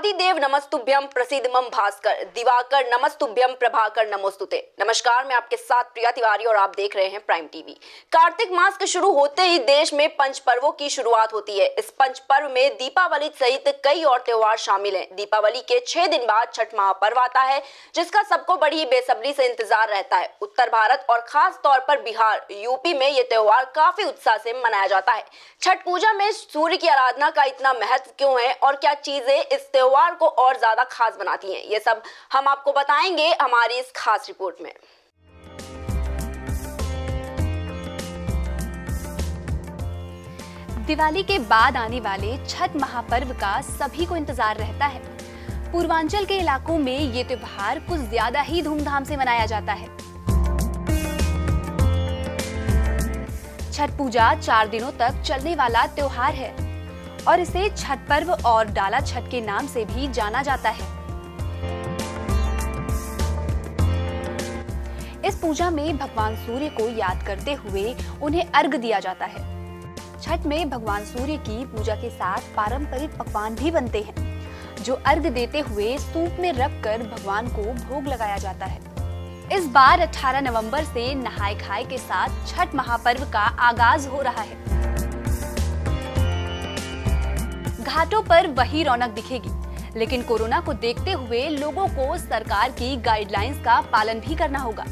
आदिदेव नमस्तुभ्यम प्रसिद्ध मम भास्कर दिवाकर नमस्तुभ्यम प्रभाकर नमोस्तुते। नमस्कार, मैं आपके साथ प्रिया तिवारी और आप देख रहे हैं प्राइम टीवी। कार्तिक मास के शुरू होते ही देश में पंच पर्वों की शुरुआत होती है। इस पंच पर्व में दीपावली सहित कई और त्योहार शामिल हैं। दीपावली के 6 दिन बाद छठ महापर्व आता है, जिसका सबको बड़ी बेसब्री से इंतजार रहता है। उत्तर भारत और खास तौर पर बिहार, यूपी में ये त्योहार काफी उत्साह से मनाया जाता है। छठ पूजा में सूर्य की आराधना का इतना महत्व क्यों है और क्या चीजें इस त्योहार को और ज्यादा खास बनाती हैं, ये सब हम आपको बताएंगे हमारी इस खास रिपोर्ट में। दिवाली के बाद आने वाले छठ महापर्व का सभी को इंतजार रहता है। पूर्वांचल के इलाकों में ये त्योहार कुछ ज्यादा ही धूमधाम से मनाया जाता है। छठ पूजा 4 दिनों तक चलने वाला त्योहार है और इसे छठ पर्व और डाला छठ के नाम से भी जाना जाता है। इस पूजा में भगवान सूर्य को याद करते हुए उन्हें अर्घ दिया जाता है। छठ में भगवान सूर्य की पूजा के साथ पारंपरिक पकवान भी बनते हैं, जो अर्घ देते हुए सूप में रखकर भगवान को भोग लगाया जाता है। इस बार 18 नवंबर से नहाय खाए के साथ छठ महापर्व का आगाज हो रहा है। घाटों पर वही रौनक दिखेगी, लेकिन कोरोना को देखते हुए लोगों को सरकार की गाइडलाइंस का पालन भी करना होगा।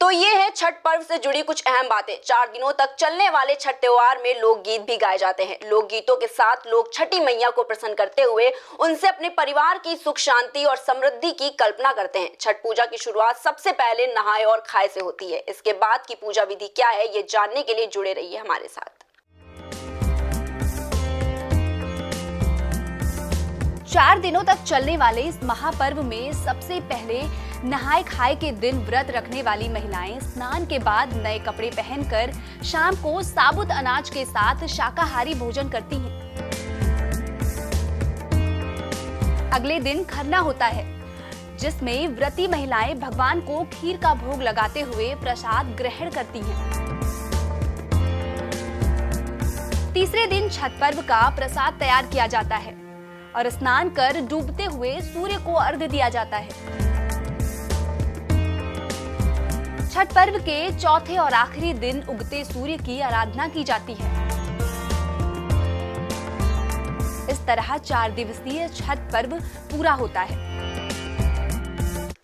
तो ये है छठ पर्व से जुड़ी कुछ अहम बातें। 4 दिनों तक चलने वाले छठ त्योहार में लोकगीत भी गाए जाते हैं। लोकगीतों के साथ लोग छठी मैया को प्रसन्न करते हुए उनसे अपने परिवार की सुख शांति और समृद्धि की कल्पना करते हैं। छठ पूजा की शुरुआत सबसे पहले नहाए और खाए से होती है। इसके बाद की पूजा विधि क्या है, ये जानने के लिए जुड़े रहिए हमारे साथ। 4 दिनों तक चलने वाले इस महापर्व में सबसे पहले नहाय खाए के दिन व्रत रखने वाली महिलाएं स्नान के बाद नए कपड़े पहनकर शाम को साबुत अनाज के साथ शाकाहारी भोजन करती हैं। अगले दिन खरना होता है, जिसमें व्रती महिलाएं भगवान को खीर का भोग लगाते हुए प्रसाद ग्रहण करती हैं। तीसरे दिन छठ पर्व का प्रसाद तैयार किया जाता है और स्नान कर डूबते हुए सूर्य को अर्घ्य दिया जाता है। छठ पर्व के चौथे और आखिरी दिन उगते सूर्य की आराधना की जाती है। इस तरह 4 दिवसीय छठ पर्व पूरा होता है।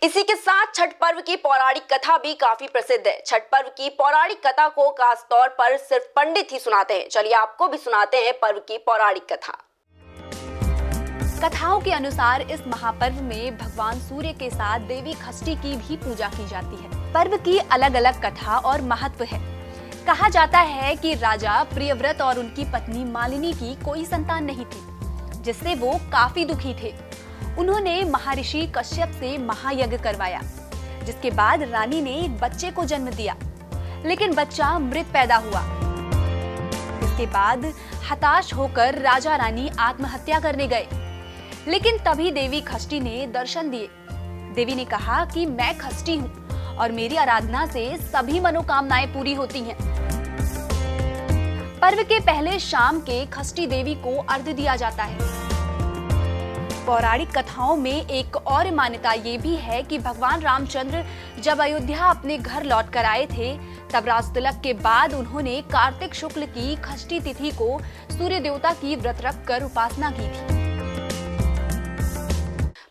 इसी के साथ छठ पर्व की पौराणिक कथा भी काफी प्रसिद्ध है। छठ पर्व की पौराणिक कथा को खास तौर पर सिर्फ पंडित ही सुनाते हैं। चलिए आपको भी सुनाते हैं पर्व की पौराणिक कथा। कथाओं के अनुसार इस महापर्व में भगवान सूर्य के साथ देवी खष्टी की भी पूजा की जाती है। पर्व की अलग अलग कथा और महत्व है। कहा जाता है कि राजा प्रियव्रत और उनकी पत्नी मालिनी की कोई संतान नहीं थी, जिससे वो काफी दुखी थे। उन्होंने महर्षि कश्यप से महायज्ञ करवाया, जिसके बाद रानी ने एक बच्चे को जन्म दिया, लेकिन बच्चा मृत पैदा हुआ। इसके बाद हताश होकर राजा रानी आत्महत्या करने गए, लेकिन तभी देवी खष्टी ने दर्शन दिए। देवी ने कहा कि मैं खष्टी हूँ और मेरी आराधना से सभी मनोकामनाएं पूरी होती हैं। पर्व के पहले शाम के खष्टी देवी को अर्घ्य दिया जाता है। पौराणिक कथाओं में एक और मान्यता ये भी है कि भगवान रामचंद्र जब अयोध्या अपने घर लौट कर आए थे, तब राज तिलक के बाद उन्होंने कार्तिक शुक्ल की खष्टी तिथि को सूर्य देवता की व्रत रखकर उपासना की थी।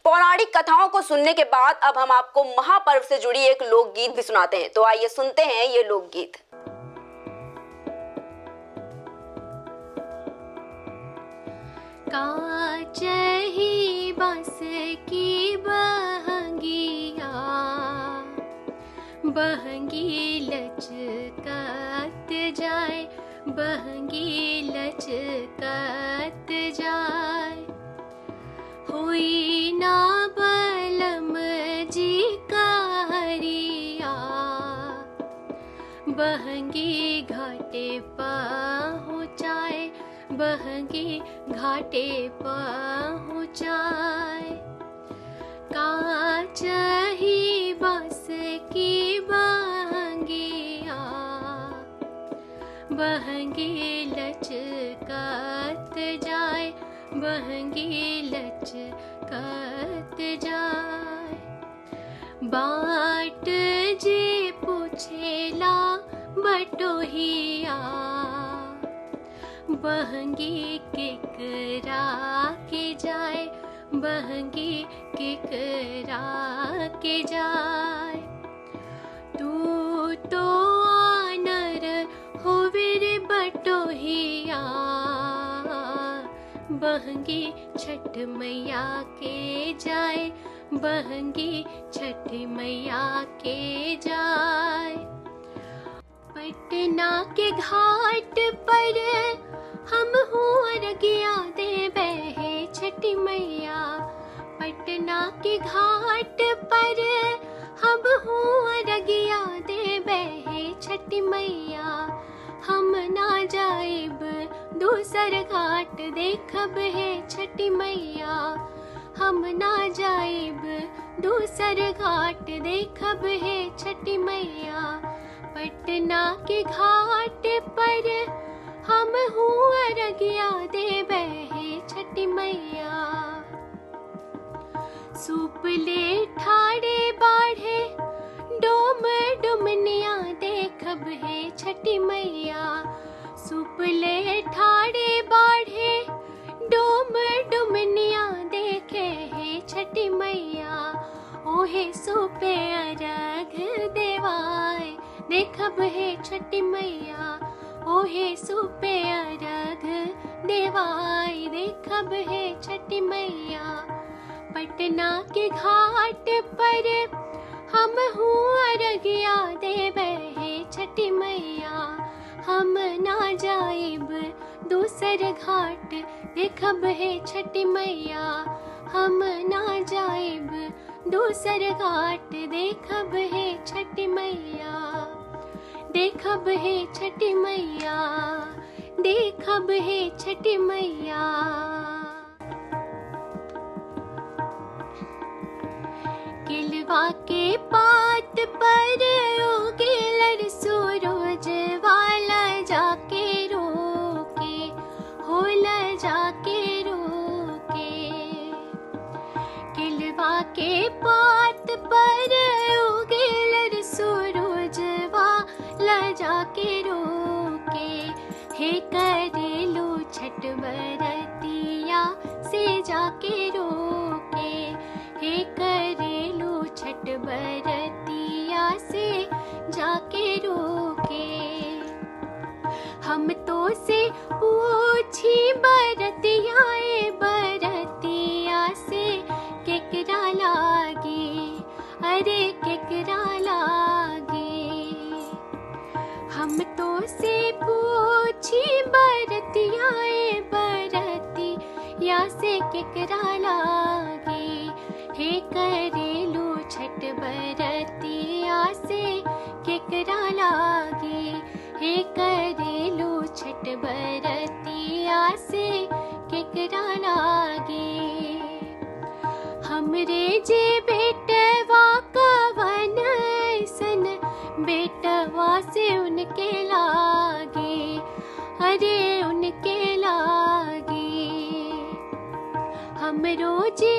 पौराणिक कथाओं को सुनने के बाद अब हम आपको महापर्व से जुड़ी एक लोकगीत भी सुनाते हैं। तो आइए सुनते हैं ये लोकगीत। काचही बांस की बहंगिया, बहंगी लचकत जाए, बहंगी लचकत जाए। होई ना बलम जी कहरिया, बहंगी घाटे पहुँचाए, बहंगी घाटे पहुँचाए। काचही बांस की बहंगिया, बहंगी लचकत जाए, बहंगी लचकत जाए। बाट जे पूछेला बटोहिया, बहंगी केकरा के जाए, बहंगी केकरा के जाए। तू तो आनर होवे रे बटोहिया, बहंगी छठ मैया के जाए, बहंगी छठ मैया के जाए। पटना के घाट पर हम अरगिया देवे है छठी मैया, पटना के घाट पर हम अरगिया देवे है छठी मैया। हम ना जाइब दूसर घाट देखब है छठी मैया, हम ना जाइब दूसर घाट देखब है छठी मैया। पटना के घाट पर हम अरगिया देवे है छठी मैया। सूप ले ठाड़े बाढ़े डोम डुमनिया देखब है छठी मैया, सूप ले ठाड़े बाढ़े डोम डुमनिया देखे है छठी मैया। ओहे सूपे अरघ देवाए देखब है छठी मैया, ओहे सूपे अरघ देवाए देखब है छठी मैया। पटना के घाट पर हम अरगिया देवे है छठी मैया, हम ना जाइब दूसर घाट देखब है छठी मैया, हम ना जाइब दूसर घाट देखब है छठी मैया। देखब है छठी मैया, देखब है छठी मैया। किलवा के पात पर उगेलर सूरज वाला जाके रोके, होला जाके रोके। किलवा के पात पर उगेलर सूरज वाला जाके रोके। हे करेलू छठ बरतिया से जाके रोके, हे करेलू छठ बरतिया से जाके रोके। हम तो से पूछी बरतिया बरतिया से केकरा लागे, अरे केकरा लागे। हम तो से पूछी बरतिया बरतिया से केकरा लागे। हे करेलू छठ बरतिया से केकरा लागे, हे करेलू छठ बरतिया से केकरा लागे। हमरे जे बेटवा कवन सन बेटवा से उनके लागे, अरे उनके लागे। हमरो जे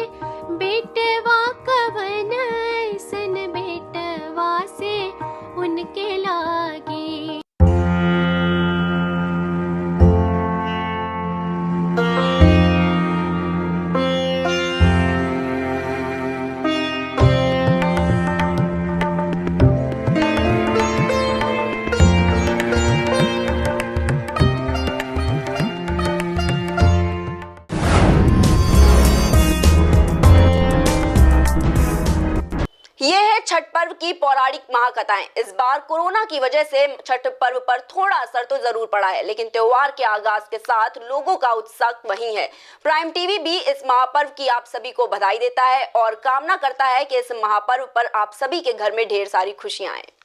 बेटवा कवन सन बेटवा से उनके लागे। ये है छठ पर्व की पौराणिक महाकथाएं। इस बार कोरोना की वजह से छठ पर्व पर थोड़ा असर तो जरूर पड़ा है, लेकिन त्योहार के आगाज के साथ लोगों का उत्साह वही है। प्राइम टीवी भी इस महापर्व की आप सभी को बधाई देता है और कामना करता है कि इस महापर्व पर आप सभी के घर में ढेर सारी खुशियां आएं।